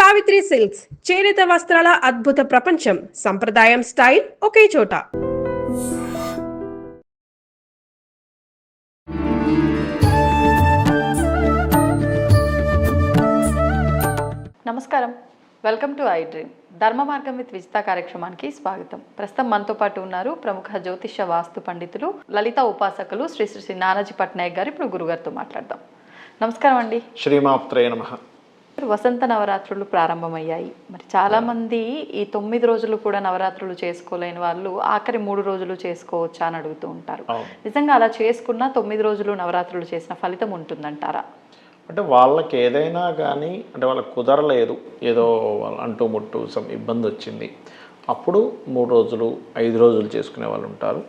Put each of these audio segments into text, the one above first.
Savitri silks చేనేత వస్త్రాల అద్భుత ప్రపంచం. సంప్రదాయం స్టైల్ ఒకే చోట. నమస్కారం, వెల్కమ్ టు ఐ డ్రీమ్. ధర్మ మార్గం విత్ విజిత కార్యక్రమానికి స్వాగతం. ప్రస్తుతం మనతో పాటు ఉన్నారు ప్రముఖ జ్యోతిష వాస్తు పండితులు, లలిత ఉపాసకులు శ్రీ శ్రీ నానాజీ పట్నాయక్ గారు. ఇప్పుడు గురుగారితో మాట్లాడదాం. నమస్కారం అండి. శ్రీమాత్రే నమః. వసంత నవరాత్రులు ప్రారంభమయ్యాయి. మరి చాలా మంది ఈ 9 రోజులు కూడా నవరాత్రులు చేసుకోలేని వాళ్ళు ఆఖరి 3 రోజులు చేసుకోవచ్చా అని అడుగుతూ ఉంటారు. నిజంగా అలా చేసుకున్న 9 రోజులు నవరాత్రులు చేసిన ఫలితం ఉంటుందంటారా? అంటే వాళ్ళకి ఏదైనా కానీ అంటే వాళ్ళకి కుదరలేదు, ఏదో అంటూ ముట్టు ఇబ్బంది వచ్చింది, అప్పుడు 3 రోజులు 5 రోజులు చేసుకునే వాళ్ళు ఉంటారు.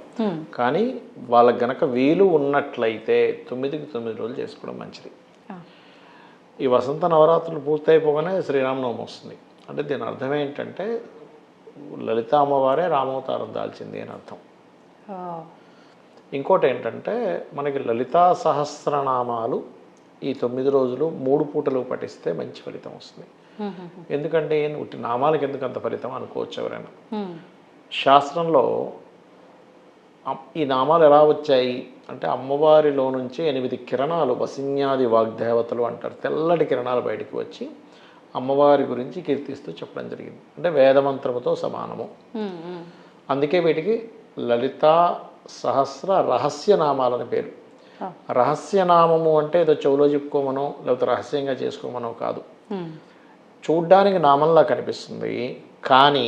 కానీ వాళ్ళకి గనక వీలు ఉన్నట్లయితే 9కి 9 రోజులు చేసుకోవడం మంచిది. ఈ వసంత నవరాత్రులు పూర్తయిపోగానే శ్రీరామనవమి వస్తుంది. అంటే దీని అర్థం ఏంటంటే లలిత అమ్మవారే రామవతారం దాల్చింది అని అర్థం. ఇంకోటి ఏంటంటే మనకి లలితా సహస్రనామాలు ఈ 9 రోజులు 3 పూటలు పఠిస్తే మంచి ఫలితం వస్తుంది. ఎందుకంటే నామాలకి ఎందుకు అంత ఫలితం అనుకోవచ్చు ఎవరైనా. శాస్త్రంలో ఈ నామాలు ఎలా వచ్చాయి అంటే అమ్మవారిలో నుంచి 8 కిరణాలు, వసిన్యాది వాగ్దేవతలు అంటారు, తెల్లటి కిరణాలు బయటికి వచ్చి అమ్మవారి గురించి కీర్తిస్తూ చెప్పడం జరిగింది. అంటే వేదమంత్రముతో సమానము. అందుకే వీటికి లలితా సహస్ర రహస్యనామాలని పేరు. రహస్యనామము అంటే ఏదో చెవులో చెప్పుకోమనో లేకపోతే రహస్యంగా చేసుకోమనో కాదు. చూడ్డానికి నామంలా కనిపిస్తుంది, కానీ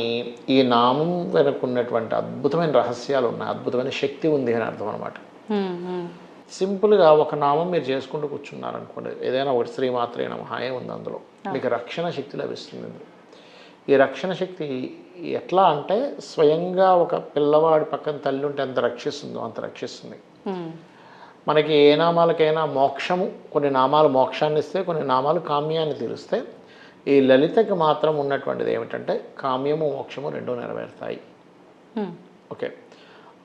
ఈ నామం వెనుకున్నటువంటి అద్భుతమైన రహస్యాలు ఉన్నాయి, అద్భుతమైన శక్తి ఉంది అని అర్థం అనమాట. సింపుల్గా ఒక నామం మీరు చేసుకుంటూ కూర్చున్నారనుకోండి, ఏదైనా ఒకటి శ్రీమాత్రే నమః ఉంది, అందులో మీకు రక్షణ శక్తి లభిస్తుంది. ఈ రక్షణ శక్తి ఎట్లా అంటే స్వయంగా ఒక పిల్లవాడి పక్కన తల్లి ఉంటే ఎంత రక్షిస్తుందో అంత రక్షిస్తుంది. మనకి ఏ నామాలకైనా మోక్షము, కొన్ని నామాలు మోక్షాన్ని ఇస్తే, కొన్ని నామాలు కామ్యాన్ని తీరుస్తే. ఈ లలితకి మాత్రం ఉన్నటువంటిది ఏమిటంటే కామ్యము మోక్షము రెండూ నెరవేరుతాయి. ఓకే,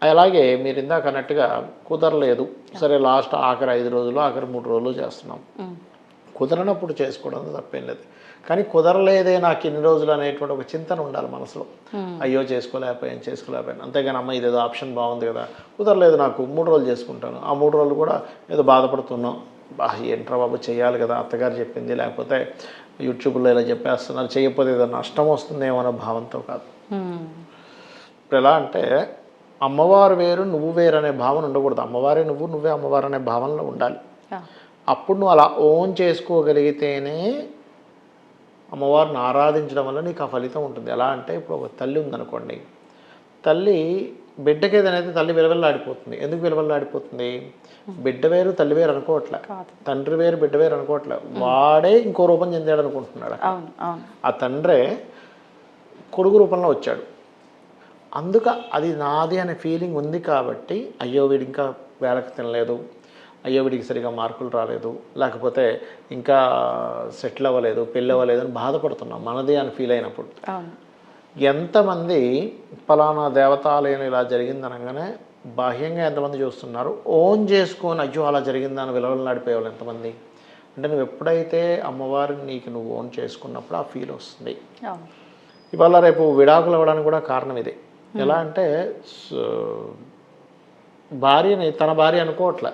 అలాగే మీరు ఇందాక అన్నట్టుగా కుదరలేదు, సరే లాస్ట్ ఆఖరి 5 రోజులు ఆఖరి 3 రోజులు చేస్తున్నాం. కుదరనప్పుడు చేసుకోవడం తప్పేం లేదు, కానీ కుదరలేదే నాకు ఇన్ని రోజులు అనేటువంటి ఒక చింతన ఉండాలి మనసులో. అయ్యో చేసుకోలేకపోయాను. అంతేగాని అమ్మ ఇదేదో ఆప్షన్ బాగుంది కదా, కుదరలేదు నాకు 3 రోజులు చేసుకుంటాను, ఆ 3 రోజులు కూడా ఏదో బాధపడుతున్నాం, ఏంట్రా బాబు చేయాలి కదా, అత్తగారు చెప్పింది, లేకపోతే యూట్యూబ్లో ఇలా చెప్పేస్తున్నారు, చేయకపోతే ఏదో నష్టం వస్తుందేమో అనే భావంతో కాదు. ఇప్పుడు ఎలా అంటే అమ్మవారు వేరు నువ్వు వేరు అనే భావన ఉండకూడదు. అమ్మవారే నువ్వు, నువ్వే అమ్మవారు అనే భావనలో ఉండాలి. అప్పుడు నువ్వు అలా ఓన్ చేసుకోగలిగితేనే అమ్మవారిని ఆరాధించడం వల్ల నీకు ఆ ఫలితం ఉంటుంది. ఎలా అంటే ఇప్పుడు ఒక తల్లి ఉందనుకోండి, తల్లి బిడ్డకి ఏదైతే తల్లి విలువల్లాడిపోతుంది. ఎందుకు విలువల్లాడిపోతుంది? బిడ్డ వేరు తల్లి వేరు అనుకోవట్లే, తండ్రి వేరు బిడ్డ వేరు అనుకోవట్లే, వాడే ఇంకో రూపం చెందాడు అనుకుంటున్నాడు. ఆ తండ్రే కొడుకు రూపంలో వచ్చాడు. అందుక అది నాది అనే ఫీలింగ్ ఉంది కాబట్టి అయ్యో వీడు ఇంకా వేళకు తినలేదు, అయ్యో వీడికి సరిగా మార్కులు రాలేదు, లేకపోతే ఇంకా సెటిల్ అవ్వలేదు, పెళ్ళి అవ్వలేదు అని బాధపడుతున్నాం మనది అని ఫీల్ అయినప్పుడు. ఎంతమంది ఫలానా దేవతాలయం ఇలా జరిగిందనగానే బాహ్యంగా ఎంతమంది చూస్తున్నారు, ఓన్ చేసుకొని అయ్యో అలా జరిగిందని విలువలాడిపోయేవాళ్ళు ఎంతమంది. అంటే నువ్వు ఎప్పుడైతే అమ్మవారిని నీకు నువ్వు ఓన్ చేసుకున్నప్పుడు ఆ ఫీల్ వస్తుంది. ఇవాళ రేపు విడాకులు అవ్వడానికి కూడా కారణం ఇదే. ఎలా అంటే భార్యని తన భార్య అనుకోవట్లే,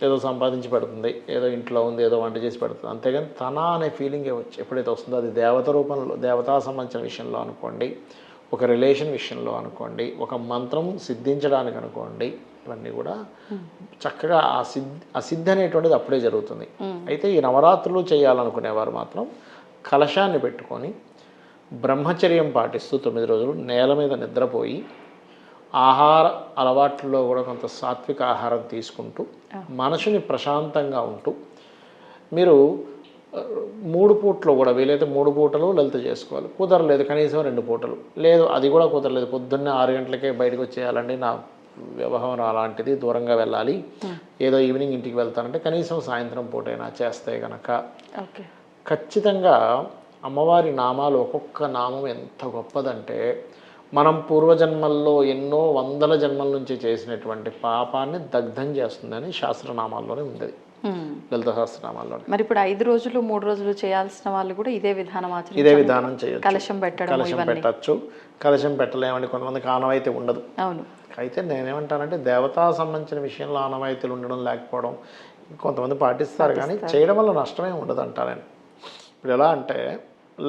ఏదో సంపాదించి పెడుతుంది, ఏదో ఇంట్లో ఉంది, ఏదో వంట చేసి పెడుతుంది, అంతేగాని తన అనే ఫీలింగే వచ్చి ఎప్పుడైతే వస్తుందో అది దేవత రూపంలో, దేవతా సంబంధించిన విషయంలో అనుకోండి, ఒక రిలేషన్ విషయంలో అనుకోండి, ఒక మంత్రం సిద్ధించడానికి అనుకోండి, ఇవన్నీ కూడా చక్కగా ఆ సిద్ధి అనేటువంటిది అప్పుడే జరుగుతుంది. అయితే ఈ నవరాత్రులు చేయాలనుకునేవారు మాత్రం కలశాన్ని పెట్టుకొని బ్రహ్మచర్యం పాటిస్తూ 9 రోజులు నేల మీద నిద్రపోయి ఆహార అలవాట్లలో కూడా కొంత సాత్విక ఆహారం తీసుకుంటూ మనసుని ప్రశాంతంగా ఉంటూ మీరు 3 పూటలు కూడా వీలైతే 3 పూటలు లలిత చేసుకోవాలి. కుదరలేదు కనీసం 2 పూటలు, లేదు అది కూడా కుదరలేదు పొద్దున్నే 6 గంటలకే బయటకు వచ్చేయాలండి, నా వ్యవహారం అలాంటిది, దూరంగా వెళ్ళాలి, ఏదో ఈవినింగ్ ఇంటికి వెళ్తానంటే కనీసం సాయంత్రం పూటైనా చేస్తే కనుక ఖచ్చితంగా అమ్మవారి నామాలు ఒక్కొక్క నామం ఎంత గొప్పదంటే మనం పూర్వజన్మల్లో ఎన్నో వందల జన్మల నుంచి చేసినటువంటి పాపాన్ని దగ్ధం చేస్తుందని శాస్త్రనామాల్లోనే ఉంది. లలిత సహస్రనామాల్లో. మరి ఇప్పుడు 5 రోజులు 3 రోజులు చేయాల్సిన వాళ్ళు కూడా ఇదే విధానం ఇదే విధానం చేయొచ్చు. కలశం పెట్టడం, కలశం పెట్టచ్చు, కలశం పెట్టలేమండి, కొంతమందికి ఆనవాయితీ ఉండదు. అవును. అయితే నేనేమంటానంటే దేవతా సంబంధించిన విషయంలో ఆనవాయితీలు ఉండడం లేకపోవడం కొంతమంది పాటిస్తారు, కానీ చేయడం వల్ల నష్టమే ఉండదు అంటారని. ఇప్పుడు ఎలా అంటే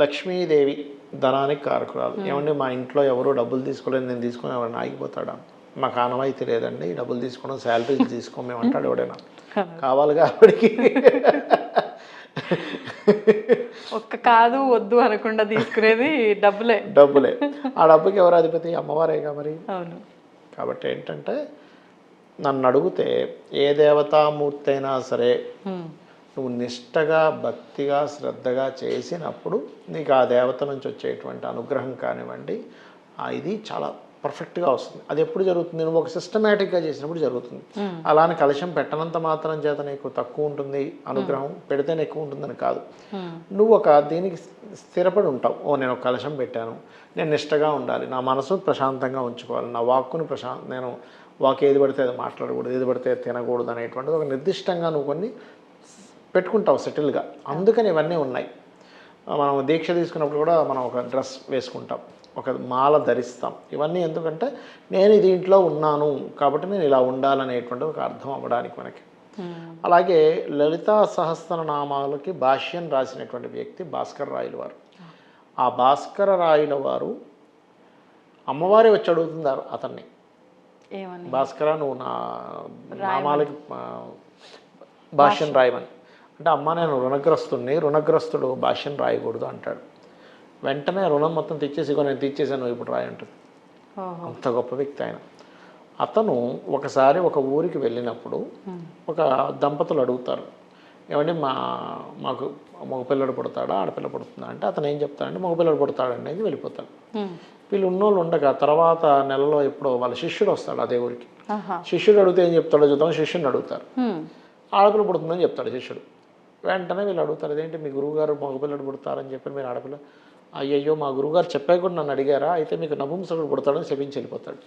లక్ష్మీదేవి ధనానికి కారకురాలు. ఏమండి మా ఇంట్లో ఎవరు డబ్బులు తీసుకోలేదు, నేను తీసుకుని ఎవరైనా ఆగిపోతాడా? మాకు ఆనవాయితీ లేదండి, డబ్బులు తీసుకోవడం, శాలరీలు తీసుకోం మేము అంటాడు ఎవడైనా. కావాలి కాబట్టి ఒక్క కాదు వద్దు అనకుండా తీసుకునేది డబ్బులే. ఆ డబ్బుకి ఎవరు అధిపతి? అమ్మవారేగా మరి. అవును. కాబట్టి ఏంటంటే నన్ను అడిగితే ఏ దేవతామూర్తి అయినా సరే నువ్వు నిష్టగా భక్తిగా శ్రద్ధగా చేసినప్పుడు నీకు ఆ దేవత నుంచి వచ్చేటువంటి అనుగ్రహం కానివ్వండి ఇది చాలా పర్ఫెక్ట్గా వస్తుంది. అది ఎప్పుడు జరుగుతుంది? నువ్వు ఒక సిస్టమేటిక్గా చేసినప్పుడు జరుగుతుంది. అలానే కలశం పెట్టనంత మాత్రం చేత నీకు తక్కువ ఉంటుంది అనుగ్రహం, పెడితేనే ఎక్కువ ఉంటుందని కాదు. నువ్వు ఒక దీనికి స్థిరపడి ఉంటావు. నేను ఒక కలశం పెట్టాను, నేను నిష్టగా ఉండాలి, నా మనసు ప్రశాంతంగా ఉంచుకోవాలి, నా వాక్కుని నేను వాక్ ఏది పడితే అది మాట్లాడకూడదు, ఏది పడితే తినకూడదు అనేటువంటిది ఒక నిర్దిష్టంగా నువ్వు కొన్ని పెట్టుకుంటావు సెటిల్గా. అందుకని ఇవన్నీ ఉన్నాయి. మనం దీక్ష తీసుకున్నప్పుడు కూడా మనం ఒక డ్రెస్ వేసుకుంటాం, ఒక మాల ధరిస్తాం. ఇవన్నీ ఎందుకంటే నేను దీంట్లో ఉన్నాను కాబట్టి నేను ఇలా ఉండాలనేటువంటి ఒక అర్థం అవ్వడానికి మనకి. అలాగే లలితా సహస్రనామాలకి భాష్యం రాసినటువంటి వ్యక్తి భాస్కర రాయల వారు. ఆ భాస్కర రాయల వారు అమ్మవారే వచ్చి అడుగుతున్నారు అతన్ని, భాస్కర నువ్వు నా నామాలకి భాష్యం రాయమని. అంటే అమ్మ నేను రుణగ్రస్తుడు భాష్యం రాయకూడదు అంటాడు. వెంటనే రుణం మొత్తం తెచ్చేసి నేను తీర్చేసాను ఇప్పుడు రాయి అంటుంది. అంత గొప్ప వ్యక్తి ఆయన. అతను ఒకసారి ఒక ఊరికి వెళ్ళినప్పుడు ఒక దంపతులు అడుగుతారు, ఏమంటే మాకు మగపిల్లడు పుడతాడా ఆడపిల్ల పుడుతుందా అంటే అతను ఏం చెప్తాడంటే మగపిల్లడు పుడతాడనేది వెళ్ళిపోతాడు. వీళ్ళు ఉన్నోళ్ళు ఉండగా తర్వాత నెలలో ఎప్పుడో వాళ్ళ శిష్యుడు వస్తాడు అదే ఊరికి. శిష్యుడు అడిగితే ఏం చెప్తాడో చూద్దాం, శిష్యుని అడుగుతారు. ఆడపిల్ల పుడుతుందని చెప్తాడు శిష్యుడు. వెంటనే వీళ్ళు అడుగుతారు, అదేంటి మీ గురువుగారు మగపిల్లడు పుడతారని చెప్పి మీరు ఆడపిల్ల, అయ్యయ్యో మా గురువుగారు చెప్పాక కూడా నన్ను అడిగారా, అయితే మీకు నపుంసకుడు పుడతాడని చెప్పించి వెళ్ళిపోతాడు.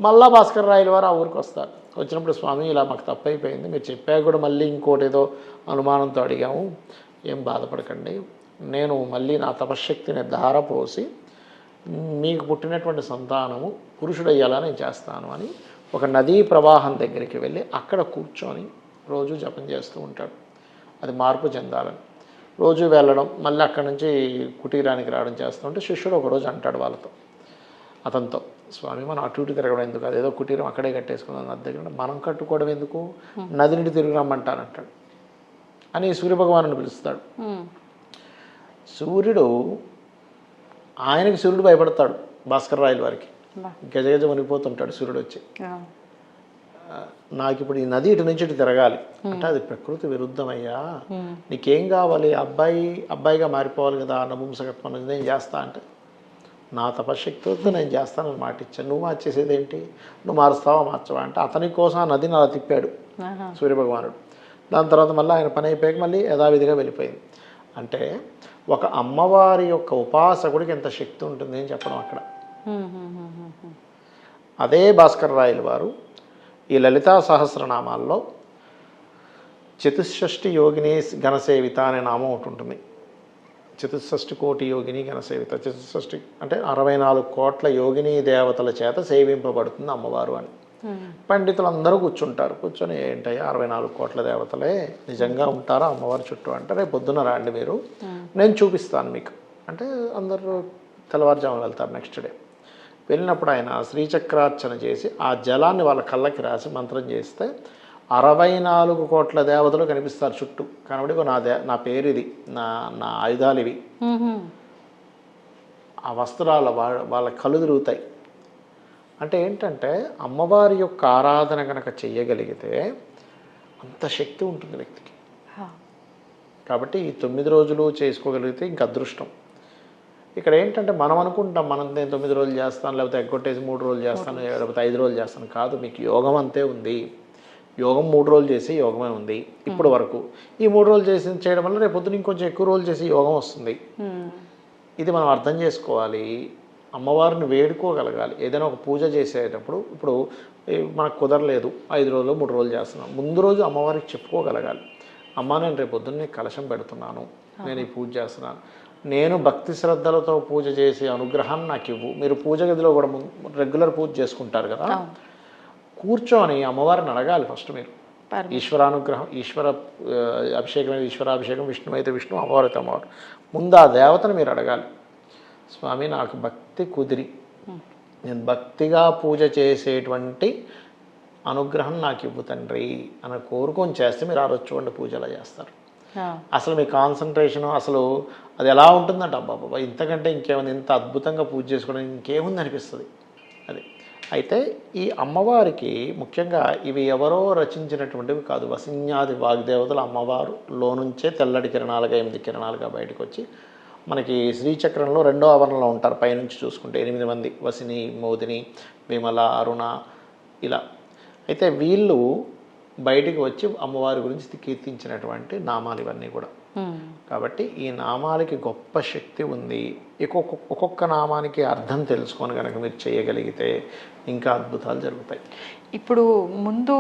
మళ్ళా భాస్కర రాయల వారు ఆ ఊరికి వస్తారు. వచ్చినప్పుడు స్వామి ఇలా మాకు తప్పైపోయింది, మీరు చెప్పాక కూడా మళ్ళీ ఇంకోటి ఏదో అనుమానంతో అడిగాము, ఏం బాధపడకండి, నేను మళ్ళీ నా తపశ్శక్తిని ధారపోసి మీకు పుట్టినటువంటి సంతానము పురుషుడయ్యేలా నేను చేస్తాను అని ఒక నదీ ప్రవాహం దగ్గరికి వెళ్ళి అక్కడ కూర్చొని రోజు జపం చేస్తూ ఉంటాడు. అది మార్పు చెందాలని రోజు వెళ్ళడం, మళ్ళీ అక్కడి నుంచి కుటీరానికి రావడం చేస్తుంటే శిష్యుడు ఒకరోజు అంటాడు అతనితో, స్వామి మనం అటు ఇటు తిరగడం ఎందుకు, అదేదో కుటీరం అక్కడే కట్టేసుకున్నాం నది దగ్గర, మనం కట్టుకోవడం ఎందుకు, నది నుండి తిరిగి రమ్మంటానంటాడు అని సూర్యభగవాను పిలుస్తాడు. సూర్యుడు భయపడతాడు భాస్కర రాయల వారికి, గజగజ వణిపోతుంటాడు సూర్యుడు వచ్చి. నాకు ఇప్పుడు ఈ నది ఇటు నుంచి ఇటు తిరగాలి అంటే అది ప్రకృతి విరుద్ధమయ్యా, నీకేం కావాలి, అబ్బాయిగా మారిపోవాలి కదా, నపుంసకత్వం నేను చేస్తా అంటే నా తపశక్తితో నేను చేస్తానని మాట ఇచ్చాను, నువ్వు మార్చేసేది ఏంటి, నువ్వు మారుస్తావా మార్చవా అంటే అతని కోసం ఆ నదిని అలా తిప్పాడు సూర్యభగవానుడు. దాని తర్వాత మళ్ళీ ఆయన పని అయిపోయాక మళ్ళీ యథావిధిగా వెళ్ళిపోయింది. అంటే ఒక అమ్మవారి యొక్క ఉపాసకుడికి ఎంత శక్తి ఉంటుంది అని చెప్పడం అక్కడ. అదే భాస్కర రాయల వారు ఈ లలితా సహస్రనామాల్లో చతుషష్ఠి యోగిని ఘనసేవిత అనే నామం ఒకటి ఉంటుంది. 64 కోటి యోగిని ఘనసేవిత, 64 అంటే 64 కోట్ల యోగిని దేవతల చేత సేవింపబడుతుంది అమ్మవారు అని. పండితులందరూ కూర్చొని ఏంటయ్యా 64 కోట్ల దేవతలే నిజంగా ఉంటారా అమ్మవారి చుట్టూ అంటే, రేపు పొద్దున రాండి మీరు నేను చూపిస్తాను మీకు అంటే అందరూ తెల్లవారుజామున వెళ్తారు. నెక్స్ట్ డే వెళ్ళినప్పుడు ఆయన శ్రీచక్రార్చన చేసి ఆ జలాన్ని వాళ్ళ కళ్ళకి రాసి మంత్రం చేస్తే 64 కోట్ల దేవతలు కనిపిస్తారు చుట్టూ. కనబడి నా పేరు ఇది, నా ఆయుధాలు ఇవి, ఆ వస్త్రాల వాళ్ళ కళ్ళు తిరుగుతాయి. అంటే ఏంటంటే అమ్మవారి యొక్క ఆరాధన కనుక చెయ్యగలిగితే అంత శక్తి ఉంటుంది వ్యక్తికి. కాబట్టి ఈ 9 రోజులు చేసుకోగలిగితే ఇంక అదృష్టం. ఇక్కడ ఏంటంటే మనం అనుకుంటాం నేను 9 రోజులు చేస్తాను, లేకపోతే ఎగ్గొట్టేసి 3 రోజులు చేస్తాను, లేకపోతే 5 రోజులు చేస్తాను. కాదు, మీకు యోగం అంతే ఉంది. యోగం 3 రోజులు చేసి యోగమే ఉంది ఇప్పటి వరకు. ఈ 3 రోజులు చేయడం వల్ల రేపు పొద్దున ఇంకొంచెం ఎక్కువ రోజులు చేసి యోగం వస్తుంది. ఇది మనం అర్థం చేసుకోవాలి. అమ్మవారిని వేడుకోగలగాలి. ఏదైనా ఒక పూజ చేసేటప్పుడు ఇప్పుడు మనకు కుదరలేదు 5 రోజులు 3 రోజులు చేస్తున్నాం, ముందు రోజు అమ్మవారికి చెప్పుకోగలగాలి. అమ్మ నేను రేపు పొద్దున్నే కలశం పెడుతున్నాను, నేను ఈ పూజ చేస్తున్నాను, నేను భక్తి శ్రద్ధలతో పూజ చేసే అనుగ్రహాన్ని నాకు ఇవ్వు. మీరు పూజ గదిలో కూడా రెగ్యులర్ పూజ చేసుకుంటారు కదా, కూర్చొని అమ్మవారిని అడగాలి ఫస్ట్. మీరు ఈశ్వరానుగ్రహం, ఈశ్వరాభిషేకం, విష్ణు అయితే విష్ణు, అమ్మవారు అయితే అమ్మవారు. ముందు ఆ దేవతను మీరు అడగాలి, స్వామి నాకు భక్తి కుదిరి నేను భక్తిగా పూజ చేసేటువంటి అనుగ్రహం నాకు ఇవ్వు తండ్రి అని కోరుకొని చేస్తే మీరు ఆ రోజు చూడండి పూజ ఎలా చేస్తారు. అసలు మీ కాన్సన్ట్రేషను అసలు అది ఎలా ఉంటుందంట, అబ్బాబా ఇంతకంటే ఇంకేముంది, ఇంత అద్భుతంగా పూజ చేసుకోవడం ఇంకేముంది అనిపిస్తుంది. అది అయితే ఈ అమ్మవారికి ముఖ్యంగా ఇవి ఎవరో రచించినటువంటివి కాదు. వసిన్యాది వాగ్దేవతలు అమ్మవారులో నుంచే తెల్లటి కిరణాలుగా 8 కిరణాలుగా బయటకు వచ్చి మనకి శ్రీచక్రంలో 2వ ఆవరణలో ఉంటారు. పైనుంచి చూసుకుంటే 8 మంది, వసిని, మోదిని, విమల, అరుణ ఇలా. అయితే వీళ్ళు బయటికి వచ్చి అమ్మవారి గురించి కీర్తించినటువంటి నామాలు ఇవన్నీ కూడా. కాబట్టి ఈ నామాలకి గొప్ప శక్తి ఉంది. ఒక్కొక్క నామానికి అర్థం తెలుసుకొని కనుక మీరు చేయగలిగితే ఇంకా అద్భుతాలు జరుగుతాయి. ఇప్పుడు ముందు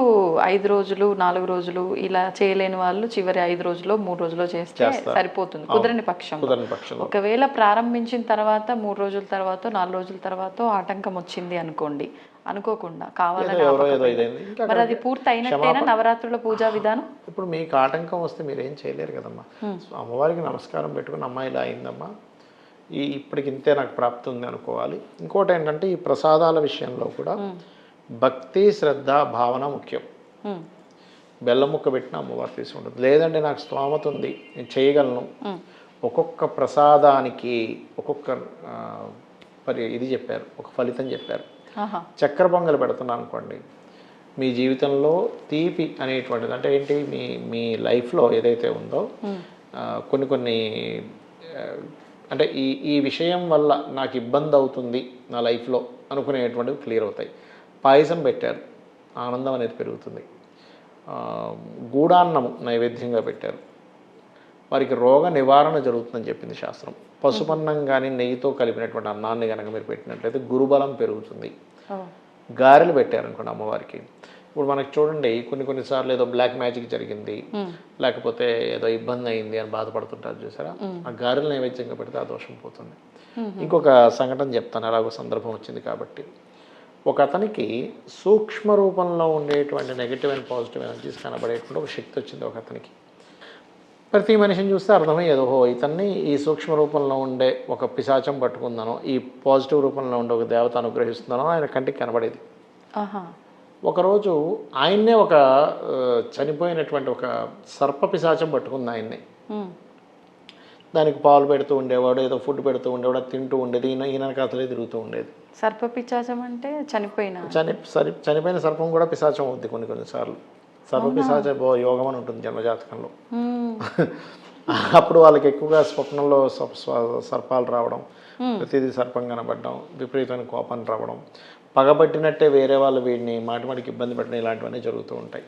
5 రోజులు 4 రోజులు ఇలా చేయలేని వాళ్ళు చివరి 5 రోజుల్లో 3 రోజుల్లో చేస్తే సరిపోతుంది కుదరని పక్షం. ఒకవేళ ప్రారంభించిన తర్వాత 3 రోజుల తర్వాత 4 రోజుల తర్వాత ఆటంకం వచ్చింది అనుకోండి, అనుకోకుండా కావాలని, మరి అది పూర్తి అయినట్టేనా నవరాత్రుల పూజా విధానం? ఇప్పుడు మీకు ఆటంకం వస్తే మీరు ఏం చేయలేరు కదమ్మా. అమ్మవారికి నమస్కారం పెట్టుకుని అమ్మాయి ఇలా అయిందమ్మా, ఇప్పటికి ఇంతే నాకు ప్రాప్తి ఉంది అనుకోవాలి. ఇంకోటి ఏంటంటే ఈ ప్రసాదాల విషయంలో కూడా భక్తి శ్రద్ధ భావన ముఖ్యం. బెల్లం ముక్క పెట్టిన అమ్మవారు తీసుకుంటుంది. లేదంటే నాకు స్తోమత ఉంది, నేను చేయగలను. ఒక్కొక్క ప్రసాదానికి ఒక్కొక్క ఇది చెప్పారు, ఒక ఫలితం చెప్పారు. చక్కెర పొంగల్ పెడుతున్నాను అనుకోండి, మీ జీవితంలో తీపి అనేటువంటిది అంటే ఏంటి, మీ లైఫ్లో ఏదైతే ఉందో కొన్ని అంటే ఈ విషయం వల్ల నాకు ఇబ్బంది అవుతుంది నా లైఫ్లో అనుకునేటువంటివి క్లియర్ అవుతాయి. పాయసం పెట్టారు, ఆనందం అనేది పెరుగుతుంది. గూడాన్నము నైవేద్యంగా పెట్టారు, వారికి రోగ నివారణ జరుగుతుందని చెప్పింది శాస్త్రం. పసుపన్నం కానీ నెయ్యితో కలిపినటువంటి అన్నాన్ని కనుక మీరు పెట్టినట్లయితే గురుబలం పెరుగుతుంది. గారెలు పెట్టారనుకోండి అమ్మవారికి, ఇప్పుడు మనకి చూడండి కొన్నిసార్లు ఏదో బ్లాక్ మ్యాజిక్ జరిగింది, లేకపోతే ఏదో ఇబ్బంది అయింది అని బాధపడుతుంటారు చూసారా, ఆ గారెలు నైవేద్యంగా పెడితే ఆ దోషం పోతుంది. ఇంకొక సంఘటన చెప్తాను, అలాగో సందర్భం వచ్చింది కాబట్టి. ఒక అతనికి సూక్ష్మ రూపంలో ఉండేటువంటి నెగిటివ్ అండ్ పాజిటివ్ ఎనర్జీస్ కనబడేటువంటి ఒక శక్తి వచ్చింది ఒక అతనికి. ప్రతి మనిషిని చూస్తే అర్థమయ్యేది, ఓహో ఇతన్ని ఈ సూక్ష్మ రూపంలో ఉండే ఒక పిశాచం పట్టుకుందానో, ఈ పాజిటివ్ రూపంలో ఉండే ఒక దేవత అనుగ్రహిస్తుందనో ఆయన కంటికి కనబడేది. ఒకరోజు ఆయన్నే ఒక చనిపోయినటువంటి ఒక సర్ప పిశాచం పట్టుకుంది ఆయన్నే. దానికి పాలు పెడుతూ ఉండేవాడు, ఏదో ఫుడ్ పెడుతూ ఉండేవాడు, తింటూ ఉండేది, ఈయన కథలే తిరుగుతూ ఉండేది. సర్ప పిశాచం అంటే చనిపోయిన సర్పం కూడా పిశాచం అవుద్ది కొన్నిసార్లు. సర్వ పిశాచ యోగం అని ఉంటుంది జన్మజాతకంలో. అప్పుడు వాళ్ళకి ఎక్కువగా స్వప్నంలో సర్పాలు రావడం, ప్రతిదీ సర్పం కనబడడం, విపరీతమైన కోపం రావడం, పగబట్టినట్టే వేరే వాళ్ళు వీడిని మాటిమాటికి ఇబ్బంది పెట్టడం, ఇలాంటివన్నీ జరుగుతూ ఉంటాయి.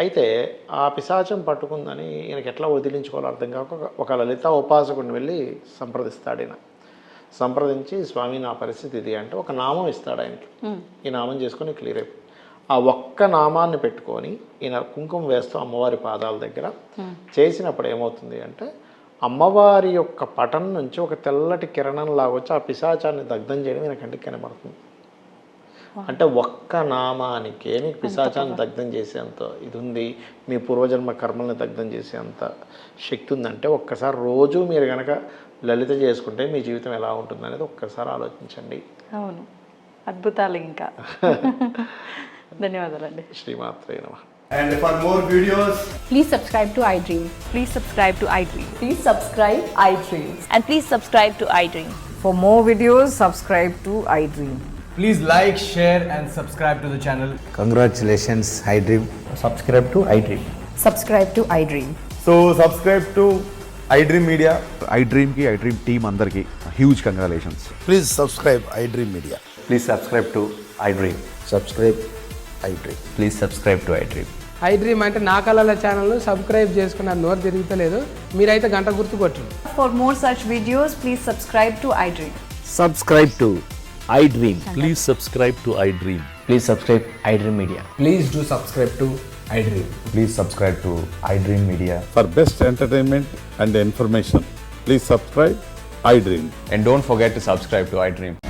అయితే ఆ పిశాచం పట్టుకుందని ఈయనకి ఎట్లా వదిలించుకోవాలో అర్థం కాక ఒక లలిత ఉపాసకుడిని వెళ్ళి సంప్రదిస్తాడు. ఈయన సంప్రదించి, స్వామి నా పరిస్థితి ఇది అంటే ఒక నామం ఇస్తాడు ఆయనకి. ఈ నామం చేసుకొని క్లియర్ అయిపోయి ఆ ఒక్క నామాన్ని పెట్టుకొని ఈయన కుంకుమ వేస్తూ అమ్మవారి పాదాల దగ్గర చేసినప్పుడు ఏమవుతుంది అంటే, అమ్మవారి యొక్క పటం నుంచి ఒక తెల్లటి కిరణం లాగొచ్చి ఆ పిశాచాన్ని దగ్ధం చేయడం ఈయన కంటికి కనబడుతుంది. అంటే ఒక్క నామానికే మీకు పిశాచాన్ని దగ్ధం చేసేంత ఇది ఉంది, మీ పూర్వజన్మ కర్మల్ని దగ్ధం చేసేంత శక్తి ఉందంటే ఒక్కసారి రోజు మీరు కనుక లలిత చేసుకుంటే మీ జీవితం ఎలా ఉంటుంది అనేది ఒక్కసారి ఆలోచించండి. అవును, అద్భుతాలు ఇంకా. ధన్యవాదాలండి. శ్రీమాత్రే నమః. And for more videos, please subscribe to iDream. Please subscribe to iDream. Please subscribe iDream. And please subscribe to iDream. For more videos, subscribe to iDream. please like, share and subscribe to the channel. Congratulations, iDream. Subscribe to iDream. Subscribe to iDream. So subscribe to iDream Media. iDream ki iDream team andarki huge congratulations. Please subscribe iDream Media. Please subscribe to iDream. Subscribe iDream. Please subscribe to iDream. iDream అంటే నా కళల ఛానల్ను subscribe చేసుకున్న నోరు తిరుగుతలేదు, మీరైతే గంట గుర్తు కొట్టండి. For more such videos, please subscribe to iDream. Subscribe to iDream. Please subscribe to iDream. Please subscribe iDream Media. Please do subscribe to iDream. Please subscribe to iDream Media. For best entertainment and information, please subscribe iDream. And don't forget to subscribe to iDream.